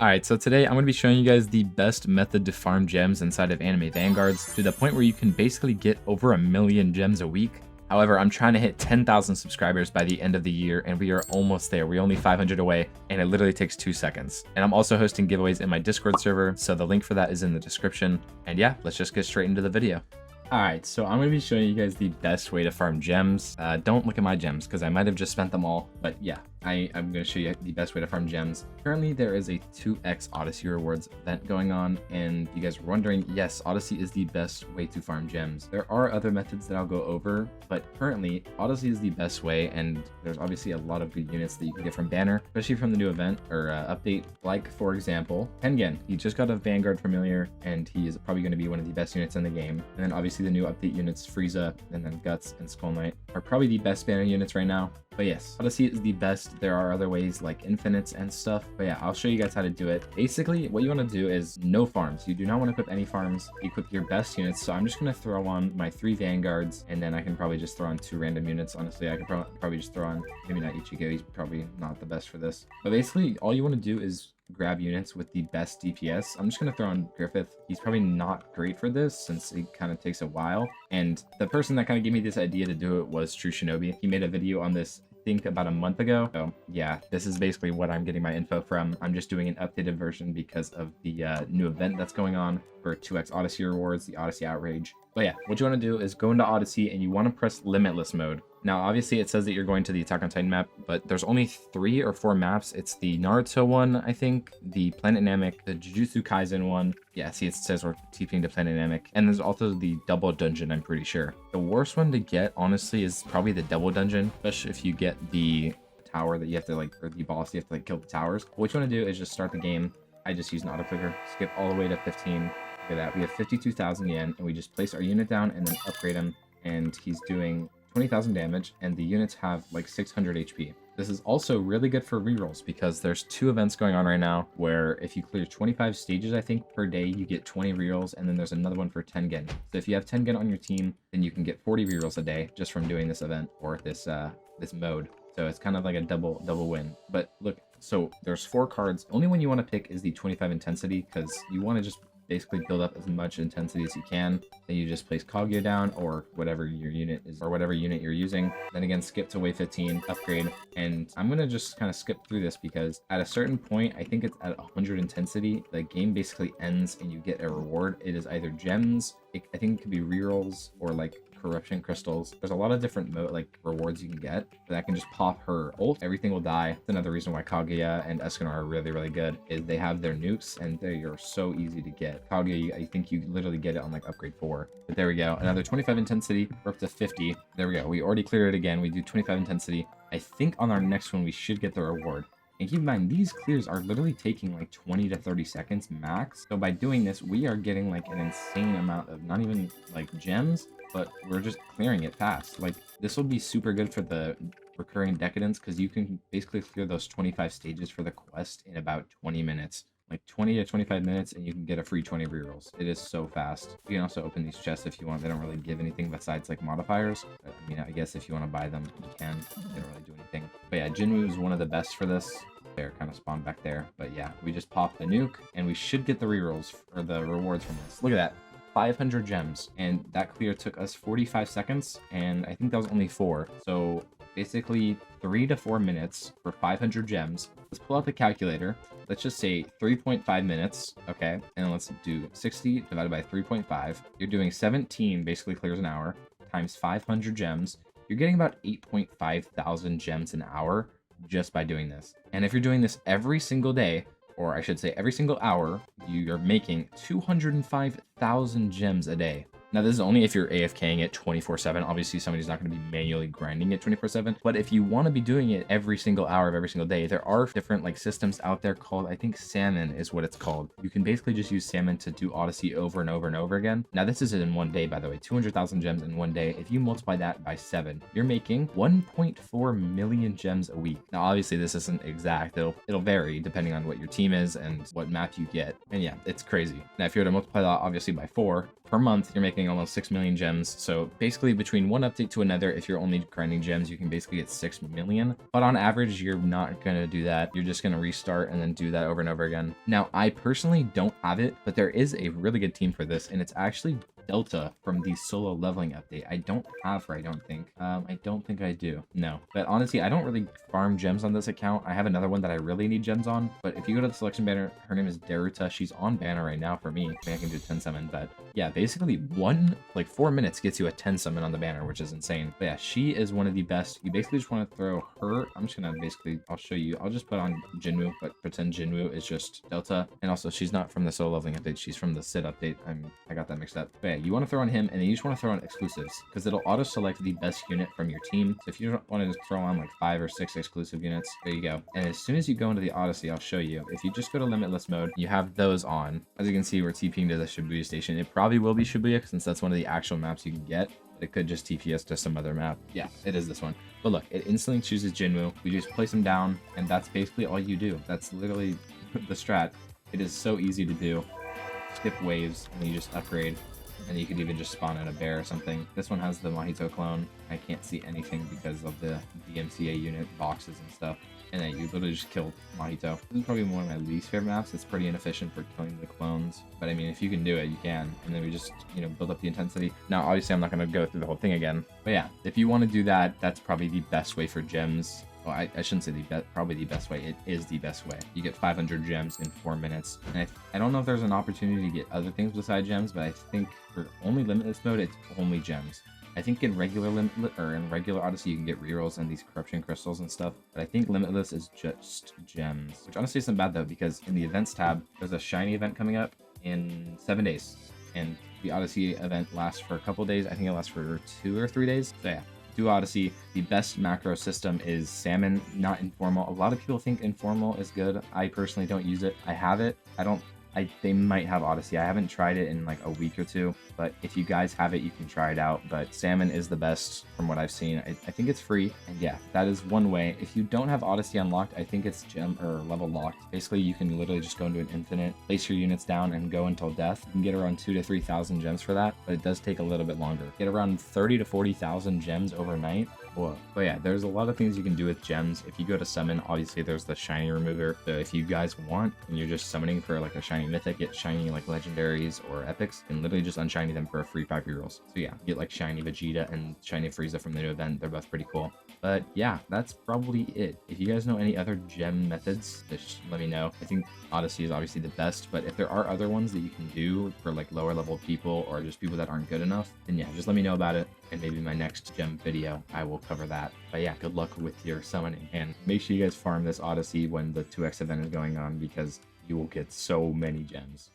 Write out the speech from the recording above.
Alright, so today I'm going to be showing you guys the best method to farm gems inside of anime Vanguards to the point where you can basically get over 1 million gems a week. However, I'm trying to hit 10,000 subscribers by the end of the year, and we are almost there. We're only 500 away, and it literally takes 2 seconds. And I'm also hosting giveaways in my Discord server, so the link for that is in the description. And yeah, let's just get straight into the video. Alright, so I'm going to be showing you guys the best way to farm gems. Don't look at my gems, because I might have just spent them all, but yeah. I'm going to show you the best way to farm gems. Currently, there is a 2x Odyssey rewards event going on, and you guys are wondering, yes, Odyssey is the best way to farm gems. There are other methods that I'll go over, but currently, Odyssey is the best way, and there's obviously a lot of good units that you can get from Banner, especially from the new event or update. Like, for example, Tengen. He just got a Vanguard familiar, and he is probably going to be one of the best units in the game. And then obviously the new update units, Frieza, and then Guts and Skull Knight, are probably the best Banner units right now. But yes, Odyssey is the best. There are other ways like infinites and stuff. But yeah, I'll show you guys how to do it. Basically, what you want to do is no farms. You do not want to equip any farms. You equip your best units. So I'm just going to throw on my 3 Vanguards, and then I can probably just throw on 2 random units. Honestly, I could probably just throw on, maybe not Ichigo. He's probably not the best for this. But basically, all you want to do is grab units with the best DPS. I'm just going to throw on Griffith. He's probably not great for this since it kind of takes a while. And the person that kind of gave me this idea to do it was True Shinobi. He made a video on this, I think, about a month ago. So yeah, this is basically what I'm getting my info from. I'm just doing an updated version because of the new event that's going on for 2x Odyssey rewards, the Odyssey Outrage. But yeah, what you want to do is go into Odyssey and you want to press Limitless mode. Now, obviously, it says that you're going to the Attack on Titan map, but there's only 3 or 4 maps. It's the Naruto one, I think, the Planet Namek, the Jujutsu Kaisen one. Yeah, see, it says we're TPing to Planet Namek. And there's also the Double Dungeon, I'm pretty sure. The worst one to get, honestly, is probably the Double Dungeon, especially if you get the tower that you have to, like, or the boss, you have to, like, kill the towers. What you want to do is just start the game. I just use an auto-clicker, skip all the way to 15. Look at that. We have 52,000 yen, and we just place our unit down and then upgrade him, and he's doing 20,000 damage, and the units have like 600 HP. This is also really good for rerolls because there's 2 events going on right now where if you clear 25 stages, I think, per day, you get 20 rerolls, and then there's another one for Tengen. So if you have Tengen on your team, then you can get 40 rerolls a day just from doing this event or this this mode. So it's kind of like a double win. But look, so there's 4 cards. Only one you want to pick is the 25 intensity because you want to just basically build up as much intensity as you can. Then you just place Kaguya down or whatever your unit is or whatever unit you're using. Then again, skip to wave 15, upgrade. And I'm going to just kind of skip through this because at a certain point, I think it's at 100 intensity, the game basically ends and you get a reward. It is either gems, I think it could be rerolls, or like corruption crystals. There's a lot of different rewards you can get, but I can just pop her ult, everything will die. That's another reason why Kaguya and Escanor are really good, is they have their nukes and they are so easy to get. Kaguya, I think you literally get it on like upgrade 4. But there we go, another 25 intensity. We're up to 50. There we go, we already cleared it again. We do 25 intensity. I think on our next one we should get the reward. And keep in mind, these clears are literally taking like 20 to 30 seconds max. So by doing this, we are getting like an insane amount of not even like gems, but we're just clearing it fast. Like, this will be super good for the recurring decadence because you can basically clear those 25 stages for the quest in about 20 minutes. Like 20 to 25 minutes, and you can get a free 20 rerolls. It is so fast. You can also open these chests if you want. They don't really give anything besides like modifiers. But, I mean, I guess if you want to buy them, you can. They don't really do anything. But yeah, Jinwoo is one of the best for this. They're kind of spawned back there. But yeah, we just pop the nuke, and we should get the rerolls or the rewards from this. Look at that. 500 gems, and that clear took us 45 seconds, and I think that was only 4. So basically 3 to 4 minutes for 500 gems. Let's pull out the calculator. Let's just say 3.5 minutes, okay? And let's do 60 divided by 3.5. You're doing 17 basically clears an hour times 500 gems. You're getting about 8.5 thousand gems an hour just by doing this. And if you're doing this every single day, or I should say every single hour, you are making 205,000 gems a day. Now, this is only if you're AFKing it 24/7. Obviously, somebody's not going to be manually grinding it 24/7. But if you want to be doing it every single hour of every single day, there are different like systems out there called, I think Salmon is what it's called. You can basically just use Salmon to do Odyssey over and over and over again. Now, this is in one day, by the way, 200,000 gems in one day. If you multiply that by 7, you're making 1.4 million gems a week. Now, obviously, this isn't exact. It'll vary depending on what your team is and what map you get. And yeah, it's crazy. Now, if you were to multiply that obviously by 4, per month, you're making almost 6 million gems. So basically between one update to another, if you're only grinding gems, you can basically get 6 million. But on average, you're not going to do that. You're just going to restart and then do that over and over again. Now, I personally don't have it, but there is a really good team for this, and it's actually Delta from the solo leveling update. I don't have her, I don't think. I don't think I do. No. But honestly, I don't really farm gems on this account. I have another one that I really need gems on. But if you go to the selection banner, her name is Daruta. She's on banner right now for me. I mean, I can do 10 summon, but yeah, basically 4 minutes gets you a 10 summon on the banner, which is insane. But yeah, she is one of the best. You basically just want to throw her. I'm just gonna I'll show you. I'll just put on Jinwoo, but pretend Jinwoo is just Delta. And also, she's not from the solo leveling update. She's from the Sid update. I got that mixed up. But yeah, you want to throw on him, and then you just want to throw on exclusives because it'll auto select the best unit from your team. So if you want to just throw on like 5 or 6 exclusive units, there you go. And as soon as you go into the Odyssey, I'll show you. If you just go to limitless mode, you have those on. As you can see, we're TPing to the Shibuya station. It probably will be Shibuya since that's one of the actual maps you can get. It could just TP us to some other map. Yeah, it is this one. But look, it instantly chooses Jinwoo. We just place him down, and that's basically all you do. That's literally the strat. It is so easy to do. Skip waves, and you just upgrade. And you could even just spawn in a bear or something. This one has the Mahito clone. I can't see anything because of the DMCA unit boxes and stuff. And then you literally just kill Mahito. This is probably one of my least favorite maps. It's pretty inefficient for killing the clones. But I mean, if you can do it, you can. And then we just, build up the intensity. Now, obviously, I'm not going to go through the whole thing again. But yeah, if you want to do that, that's probably the best way for gems. Well, I shouldn't say probably the best way. It is the best way. You get 500 gems in 4 minutes. And I don't know if there's an opportunity to get other things besides gems, but I think for only limitless mode, it's only gems. I think in regular Odyssey, you can get rerolls and these corruption crystals and stuff. But I think limitless is just gems, which honestly isn't bad though, because in the events tab, there's a shiny event coming up in 7 days. And the Odyssey event lasts for a couple days. I think it lasts for 2 or 3 days. So yeah. Do Odyssey. The best macro system is Salmon, not Informal. A lot of people think Informal is good. I personally don't use it. I have it. They might have Odyssey. I haven't tried it in like a week or two, but if you guys have it, you can try it out. But Salmon is the best from what I've seen. I think it's free, and yeah, that is one way. If you don't have Odyssey unlocked, I think it's gem or level locked. Basically, you can literally just go into an infinite, place your units down, and go until death. You can get around 2,000 to 3,000 gems for that, but it does take a little bit longer. Get around 30,000 to 40,000 gems overnight. Whoa. But yeah, there's a lot of things you can do with gems. If you go to summon, obviously there's the shiny remover. So if you guys want and you're just summoning for like a shiny mythic, get shiny like legendaries or epics, and literally just unshiny them for a free 5 rerolls. So yeah, get like shiny Vegeta and shiny Frieza from the new event. They're both pretty cool. But yeah, that's probably it. If you guys know any other gem methods, just let me know. I think Odyssey is obviously the best, but if there are other ones that you can do for like lower level people or just people that aren't good enough, then yeah, just let me know about it. And maybe my next gem video, I will cover that. But yeah, good luck with your summoning. And make sure you guys farm this Odyssey when the 2x event is going on, because you will get so many gems.